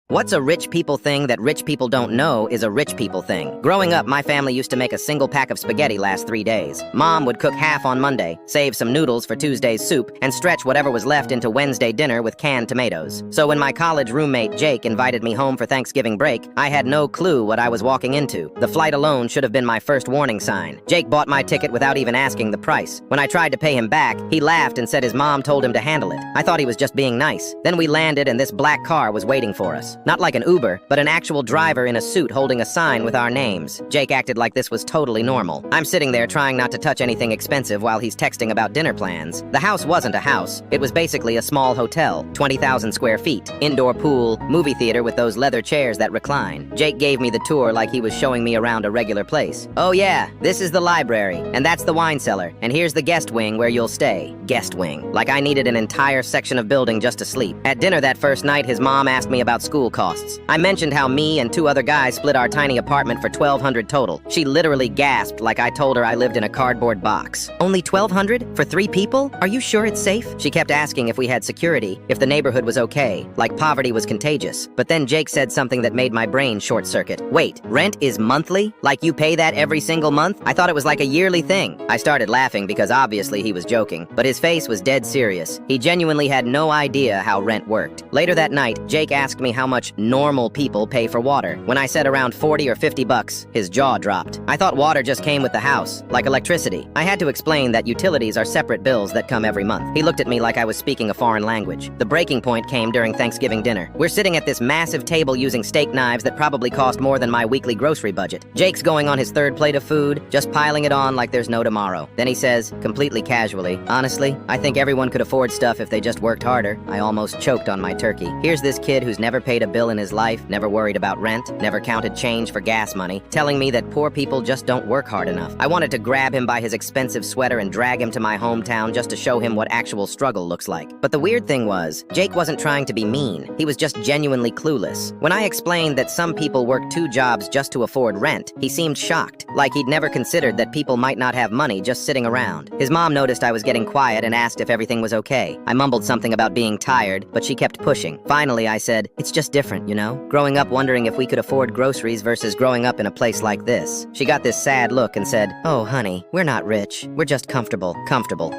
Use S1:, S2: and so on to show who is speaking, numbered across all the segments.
S1: What's a rich people thing that rich people don't know is a rich people thing. Growing up, my family used to make a single pack of spaghetti last 3 days. Mom would cook half on Monday, save some noodles for Tuesday's soup, and stretch whatever was left into Wednesday dinner with canned tomatoes. So when my college roommate Jake invited me home for Thanksgiving break, I had no clue what I was walking into. The flight alone should have been my first warning sign. Jake bought my ticket without even asking the price. When I tried to pay him back, he laughed and said his mom told him to handle it. I thought he was just being nice. Then we landed and this black car was waiting for us. Not like an Uber, but an actual driver in a suit holding a sign with our names. Jake acted like this was totally normal. I'm sitting there trying not to touch anything expensive while he's texting about dinner plans. The house wasn't a house. It was basically a small hotel, 20,000 square feet, indoor pool, movie theater with those leather chairs that recline. Jake gave me the tour like he was showing me around a regular place. Oh yeah, this is the library, and that's the wine cellar, and here's the guest wing where you'll stay. Guest wing. Like I needed an entire section of building just to sleep. At dinner that first night, his mom asked me about school costs. I mentioned how me and 2 other guys split our tiny apartment for $1,200 total. She literally gasped like I told her I lived in a cardboard box. Only $1,200 for 3 people? Are you sure it's safe? She kept asking if we had security, if the neighborhood was okay, like poverty was contagious. But then Jake said something that made my brain short-circuit. Wait, rent is monthly? Like you pay that every single month? I thought it was like a yearly thing. I started laughing because obviously he was joking, but his face was dead serious. He genuinely had no idea how rent worked. Later that night, Jake asked me how much normal people pay for water. When I said around 40 or 50 bucks, his jaw dropped. I thought water just came with the house, like electricity. I had to explain that utilities are separate bills that come every month. He looked at me like I was speaking a foreign language. The breaking point came during Thanksgiving dinner. We're sitting at this massive table using steak knives that probably cost more than my weekly grocery budget. Jake's going on his 3rd plate of food, just piling it on like there's no tomorrow. Then he says, completely casually, honestly, I think everyone could afford stuff if they just worked harder. I almost choked on my turkey. Here's this kid who's never paid a bill in his life, never worried about rent, never counted change for gas money, telling me that poor people just don't work hard enough. I wanted to grab him by his expensive sweater and drag him to my hometown just to show him what actual struggle looks like. But the weird thing was, Jake wasn't trying to be mean. He was just genuinely clueless. When I explained that some people work 2 jobs just to afford rent, he seemed shocked, like he'd never considered that people might not have money just sitting around. His mom noticed I was getting quiet and asked if everything was okay. I mumbled something about being tired, but she kept pushing. Finally, I said, it's just different, you know? Growing up wondering if we could afford groceries versus growing up in a place like this. She got this sad look and said, oh honey, we're not rich. We're just comfortable.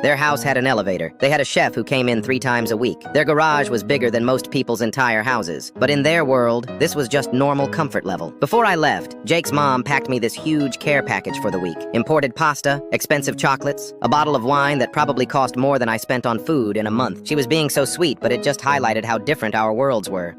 S1: Their house had an elevator. They had a chef who came in 3 times a week. Their garage was bigger than most people's entire houses. But in their world, this was just normal comfort level. Before I left, Jake's mom packed me this huge care package for the week. Imported pasta, expensive chocolates, a bottle of wine that probably cost more than I spent on food in a month. She was being so sweet, but it just highlighted how different our worlds were.